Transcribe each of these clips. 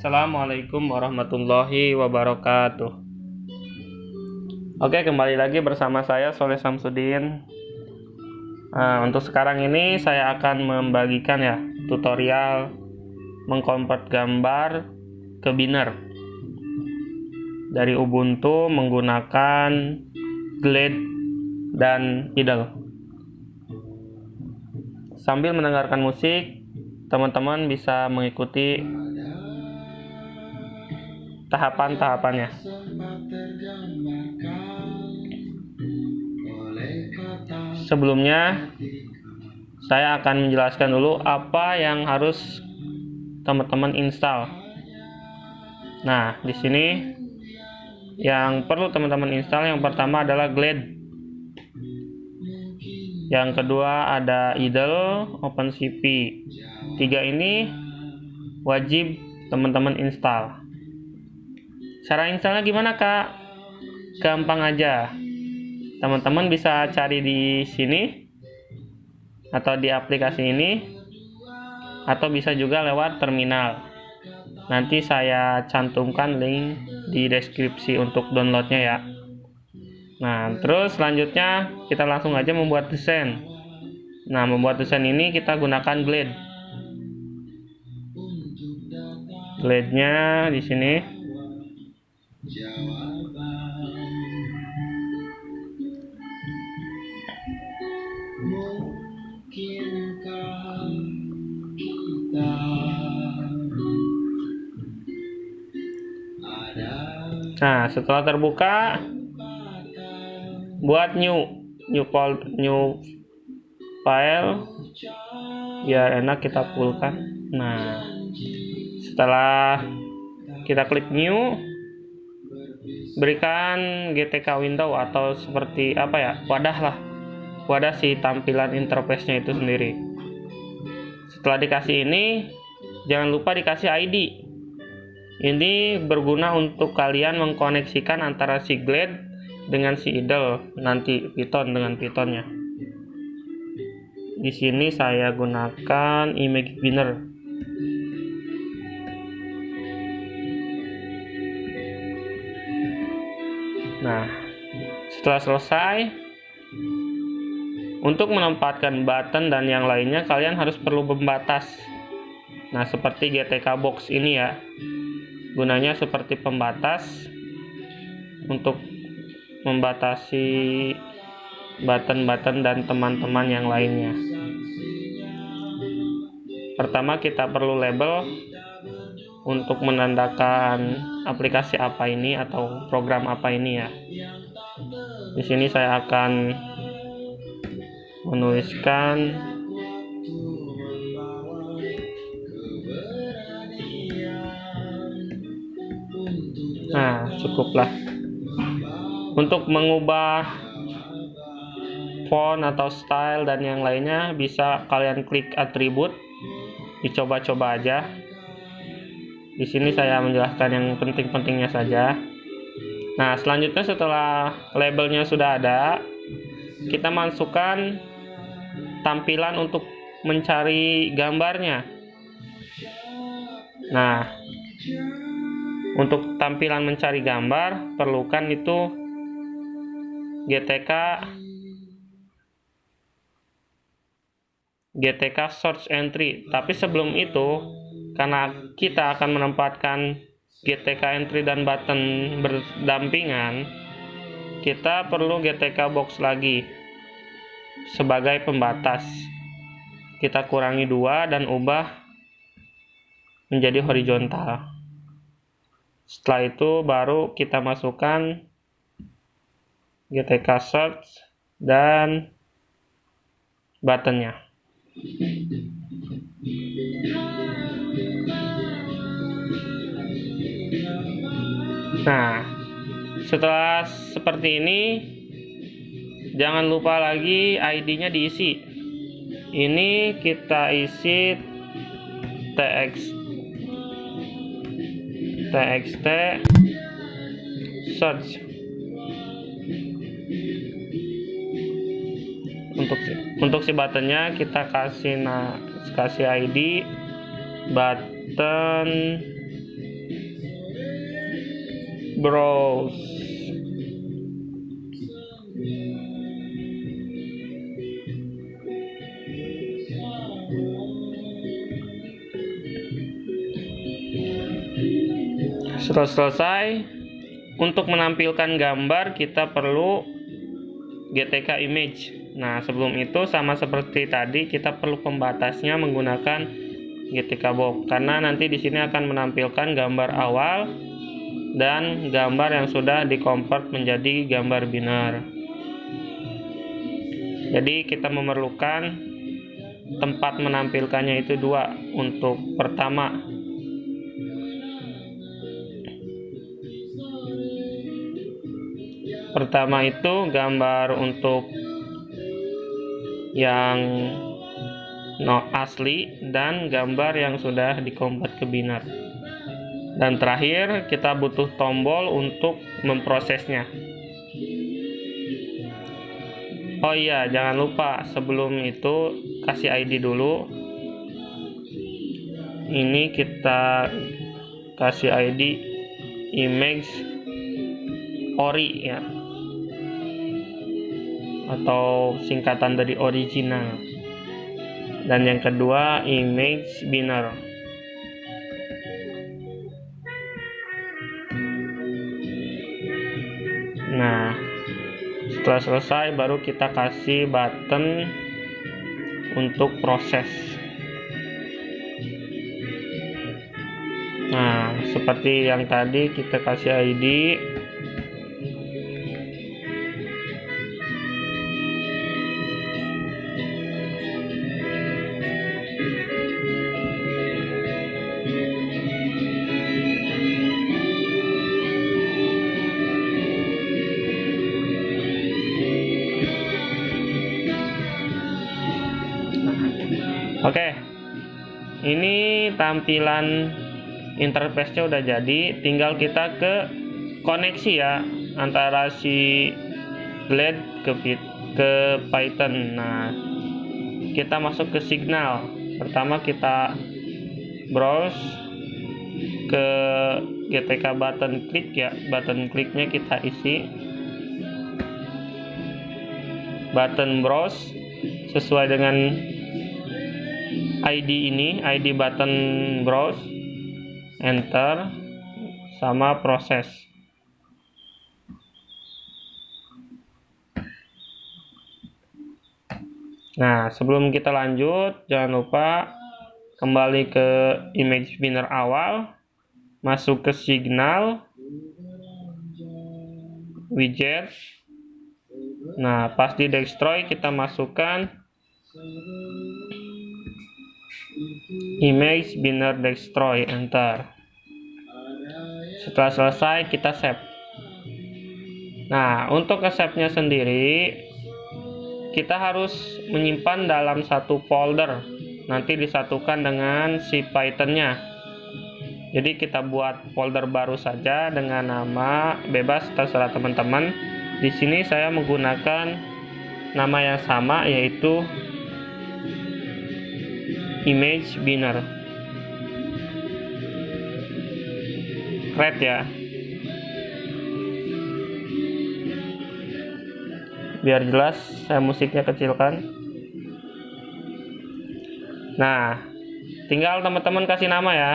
Assalamualaikum warahmatullahi wabarakatuh. Oke, kembali lagi bersama saya Soleh Samsudin. Untuk sekarang ini saya akan membagikan tutorial mengkonvert gambar ke Biner dari Ubuntu menggunakan Glade dan Idle. Sambil mendengarkan musik, teman-teman bisa mengikuti tahapan-tahapannya. Sebelumnya, saya akan menjelaskan dulu apa yang harus teman-teman install. Nah, di sini yang perlu teman-teman install yang pertama adalah Glade. Yang kedua ada Idle, OpenCV. 3 ini wajib teman-teman install. Cara installnya gimana, Kak? Gampang aja. Teman-teman bisa cari di sini atau di aplikasi ini, atau bisa juga lewat terminal. Nanti saya cantumkan link di deskripsi untuk downloadnya ya. Nah, terus selanjutnya kita langsung aja membuat desain. Nah, membuat desain ini kita gunakan Glade. Glade-nya di sini. Nah, setelah terbuka, buat new file biar enak kita pullkan. Nah, setelah kita klik new, berikan GTK window atau seperti wadah si tampilan interface-nya itu sendiri. Setelah dikasih ini, jangan lupa dikasih ID. Ini berguna untuk kalian mengkoneksikan antara si Glade dengan si Idle, nanti Python dengan Pythonnya. Di sini saya gunakan Image Biner. Nah, setelah selesai, untuk menempatkan button dan yang lainnya kalian harus perlu pembatas. Nah, seperti GTK box ini ya. Gunanya seperti pembatas untuk membatasi button-button dan teman-teman yang lainnya. Pertama kita perlu label untuk menandakan aplikasi apa ini atau program apa ini ya. Di sini saya akan menuliskan cukuplah. Untuk mengubah font atau style dan yang lainnya bisa kalian klik atribut, dicoba-coba aja. Di sini saya menjelaskan yang penting-pentingnya saja. Nah, selanjutnya setelah labelnya sudah ada, kita masukkan tampilan untuk mencari gambarnya. Nah, untuk tampilan mencari gambar perlukan itu GTK search entry. Tapi sebelum itu, karena kita akan menempatkan GTK entry dan button berdampingan, kita perlu GTK box lagi sebagai pembatas. Kita kurangi 2 dan ubah menjadi horizontal. Setelah itu baru kita masukkan GTK search dan buttonnya. Nah, setelah seperti ini, jangan lupa lagi ID-nya diisi. Ini kita isi txt search. Untuk si buttonnya kita kasih ID button browse. Setelah selesai, untuk menampilkan gambar kita perlu GTK image. Nah, sebelum itu sama seperti tadi kita perlu pembatasnya menggunakan GTK box, karena nanti di sini akan menampilkan gambar awal dan gambar yang sudah di-convert menjadi gambar biner. Jadi kita memerlukan tempat menampilkannya itu dua. Untuk pertama itu gambar untuk yang asli dan gambar yang sudah di-convert ke biner. Dan terakhir kita butuh tombol untuk memprosesnya. Oh iya, jangan lupa sebelum itu kasih ID dulu. Ini kita kasih ID image ori ya, atau singkatan dari original. Dan yang kedua image biner. Nah, setelah selesai baru kita kasih button untuk proses. Nah, seperti yang tadi kita kasih ID. Oke, ini tampilan interface-nya udah jadi, tinggal kita ke koneksi ya antara si Glade ke Python. Nah, kita masuk ke signal. Pertama kita browse ke GTK button click ya, button clicknya kita isi button browse sesuai dengan ID ini, ID button browse, enter, sama proses. Nah, sebelum kita lanjut, jangan lupa kembali ke image biner awal, masuk ke signal, widget. Nah, pas di destroy kita masukkan image biner destroy, enter. Setelah selesai kita save. Nah, untuk ke save-nya sendiri kita harus menyimpan dalam satu folder, nanti disatukan dengan si Python-nya. Jadi kita buat folder baru saja dengan nama bebas, terserah teman-teman. Di sini saya menggunakan nama yang sama, yaitu image biner. Create ya. Biar jelas, saya musiknya kecilkan. Nah, tinggal teman-teman kasih nama ya.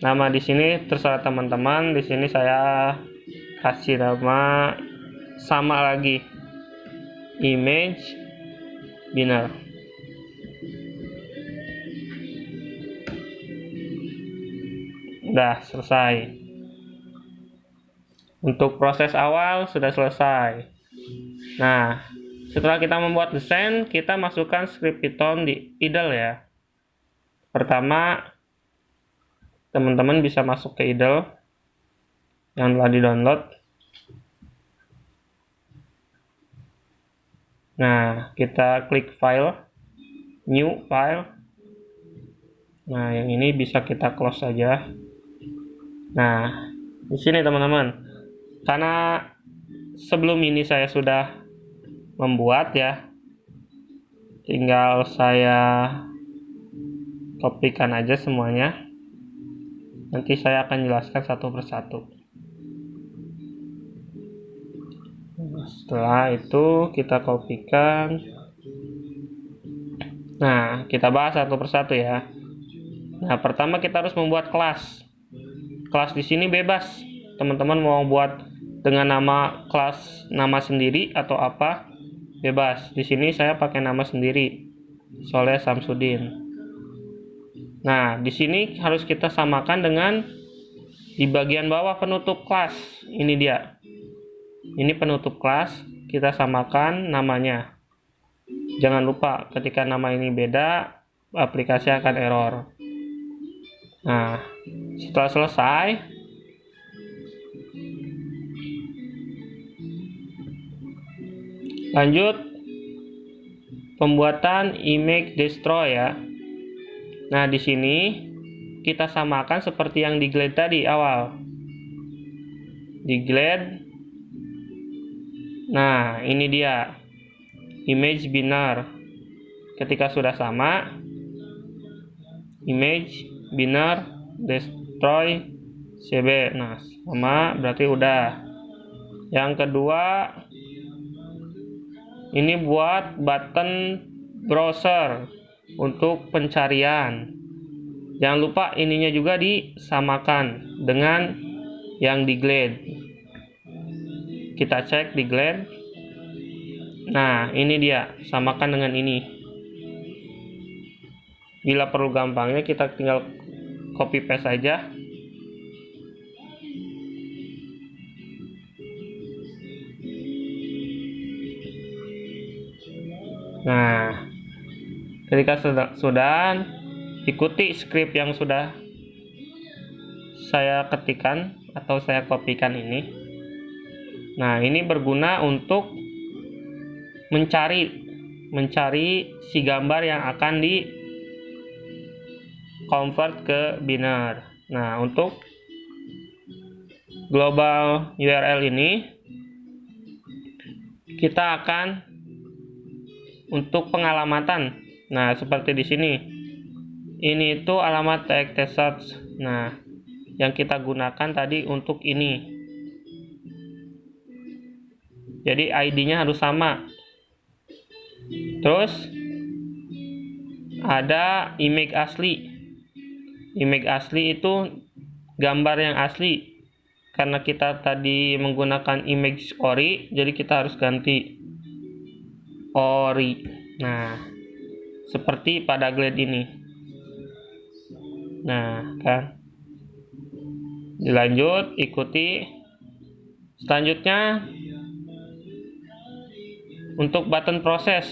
Nama di sini terserah teman-teman. Di sini saya kasih nama sama lagi, image biner. Udah selesai. Untuk proses awal sudah selesai. Nah, setelah kita membuat desain, kita masukkan script Python di idle ya. Pertama, teman-teman bisa masuk ke idle yang telah di-download. Nah, kita klik file, new file. Nah, yang ini bisa kita close saja. Nah, di sini teman-teman, karena sebelum ini saya sudah membuat ya, tinggal saya kopikan aja semuanya. Nanti saya akan jelaskan satu persatu. Setelah itu kita kopikan. Nah, kita bahas satu persatu ya. Nah, pertama kita harus membuat kelas. Kelas di sini bebas. Teman-teman mau buat dengan nama kelas nama sendiri atau apa? Bebas. Di sini saya pakai nama sendiri. Soleh Samsudin. Nah, di sini harus kita samakan dengan di bagian bawah penutup kelas. Ini dia. Ini penutup kelas, kita samakan namanya. Jangan lupa ketika nama ini beda, aplikasi akan error. Nah, setelah selesai, lanjut pembuatan image destroy ya. Nah, di sini kita samakan seperti yang di glide tadi awal. Di glide. Nah, ini dia. Image binner. Ketika sudah sama, image binner destroy cb. Nah, sama berarti udah. Yang kedua, ini buat button browser untuk pencarian. Jangan lupa ininya juga disamakan dengan yang di glide. Kita cek di glide. Nah, ini dia, samakan dengan ini. Bila perlu gampangnya kita tinggal copy paste saja. Nah, ketika sudah ikuti script yang sudah saya ketikkan atau saya kopikan ini. Nah, ini berguna untuk mencari si gambar yang akan di convert ke binner. Nah, untuk global URL ini kita akan untuk pengalamatan. Nah, seperti di sini. Ini itu alamat tag test search. Nah, yang kita gunakan tadi untuk ini. Jadi ID-nya harus sama. Terus ada image asli. Image asli itu gambar yang asli. Karena kita tadi menggunakan image ori, jadi kita harus ganti ori. Nah, seperti pada glide ini. Nah, kan. Dilanjut, ikuti. Selanjutnya untuk button proses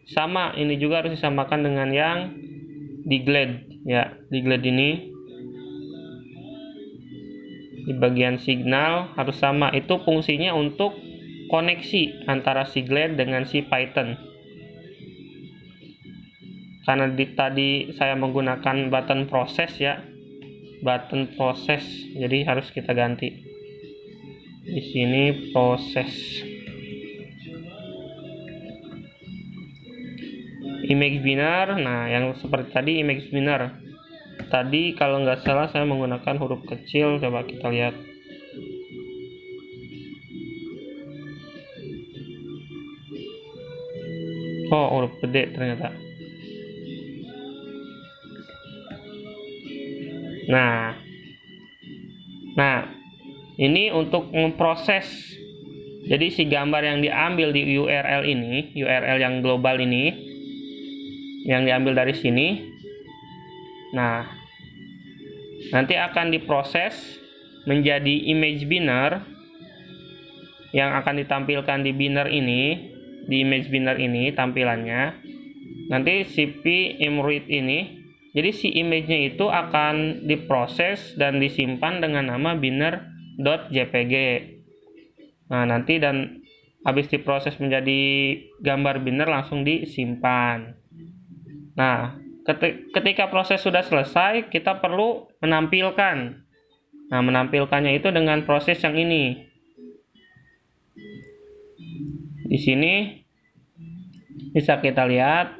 sama, ini juga harus disamakan dengan yang di glide ya. Di glide ini di bagian signal harus sama, itu fungsinya untuk koneksi antara si glide dengan si Python. Karena tadi saya menggunakan button proses ya, button proses, jadi harus kita ganti di sini proses. Image binner, nah yang seperti tadi image binner. Tadi kalau nggak salah saya menggunakan huruf kecil, coba kita lihat. Oh, huruf gede ternyata. Nah, ini untuk memproses. Jadi si gambar yang diambil di URL ini, URL yang global ini, yang diambil dari sini, nah nanti akan diproses menjadi image binner yang akan ditampilkan di binner ini, di image binner ini tampilannya. Nanti cp imread ini, jadi si image-nya itu akan diproses dan disimpan dengan nama binner.jpg. Nah, nanti dan habis diproses menjadi gambar binner langsung disimpan. Nah, ketika proses sudah selesai, kita perlu menampilkan. Nah, menampilkannya itu dengan proses yang ini. Di sini bisa kita lihat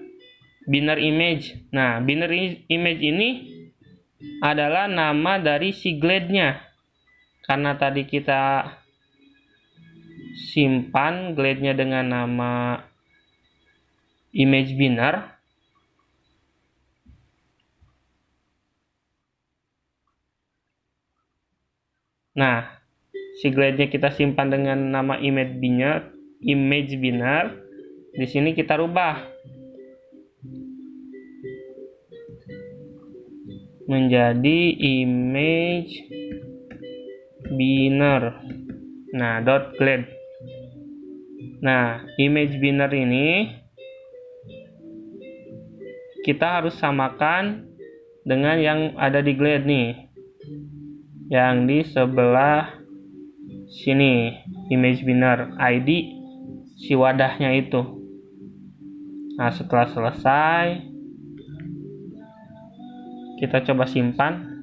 binner image. Nah, binner image ini adalah nama dari si glide-nya. Karena tadi kita simpan glade-nya dengan nama image binner. Nah, si glade-nya kita simpan dengan nama image binner. Di sini kita rubah menjadi image binner. Nah, dot glade. Nah, image binner ini kita harus samakan dengan yang ada di glade nih, yang di sebelah sini, image binner ID si wadahnya itu. Nah, setelah selesai kita coba simpan.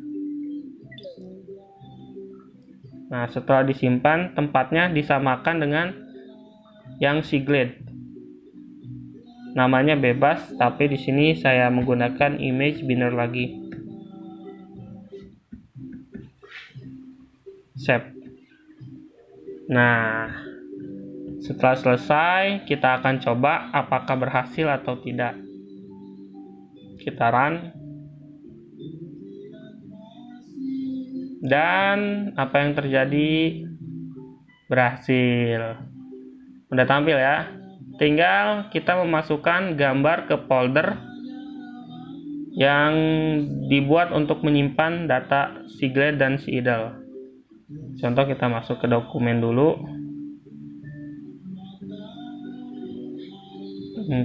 Nah, setelah disimpan, tempatnya disamakan dengan yang si glade. Namanya bebas, tapi di sini saya menggunakan image binner lagi. Save. Nah, setelah selesai, kita akan coba apakah berhasil atau tidak. Kita run. Dan apa yang terjadi? Berhasil. Udah tampil ya. Tinggal kita memasukkan gambar ke folder yang dibuat untuk menyimpan data si glade dan si idle. Contoh, kita masuk ke dokumen dulu.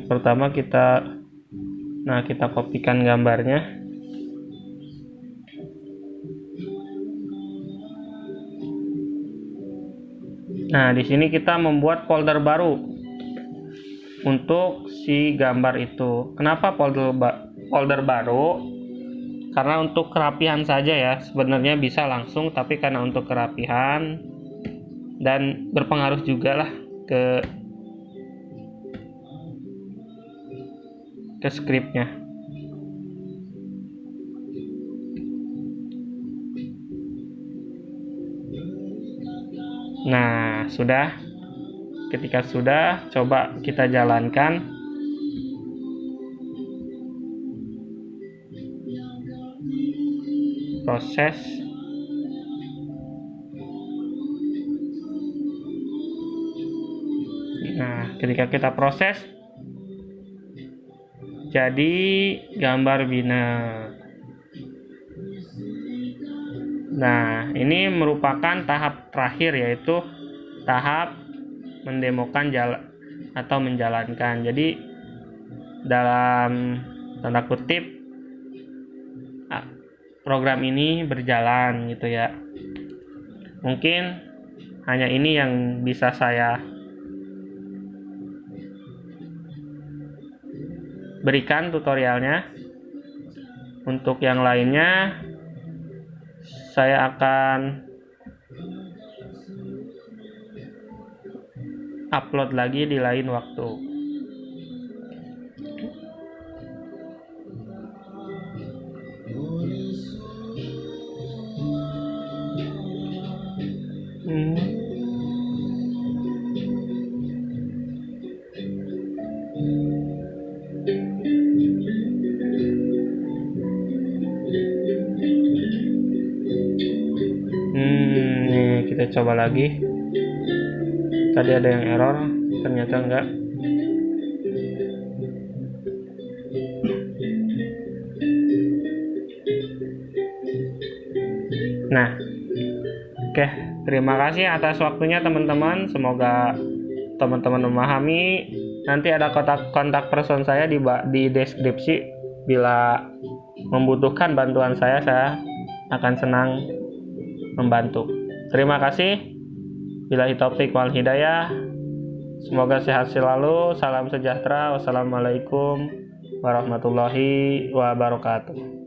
Pertama kita kopikan gambarnya. Nah, di sini kita membuat folder baru untuk si gambar itu. Kenapa folder baru? Karena untuk kerapihan saja ya. Sebenarnya bisa langsung, tapi karena untuk kerapihan dan berpengaruh juga lah ke skripnya. Nah, sudah. Ketika sudah, coba kita jalankan. Proses. Nah, ketika kita proses, jadi gambar binner. Nah, ini merupakan tahap terakhir, yaitu tahap mendemokan atau menjalankan. Jadi dalam tanda kutip program ini berjalan gitu ya. Mungkin hanya ini yang bisa saya berikan tutorialnya. Untuk yang lainnya saya akan upload lagi di lain waktu. Nih kita coba lagi. Tadi ada yang error, ternyata enggak. Nah, oke, terima kasih atas waktunya teman-teman. Semoga teman-teman memahami. Nanti ada kontak person saya di deskripsi. Bila membutuhkan bantuan saya akan senang membantu. Terima kasih. Billahi taufiq wal hidayah. Semoga sehat selalu. Salam sejahtera. Wassalamualaikum warahmatullahi wabarakatuh.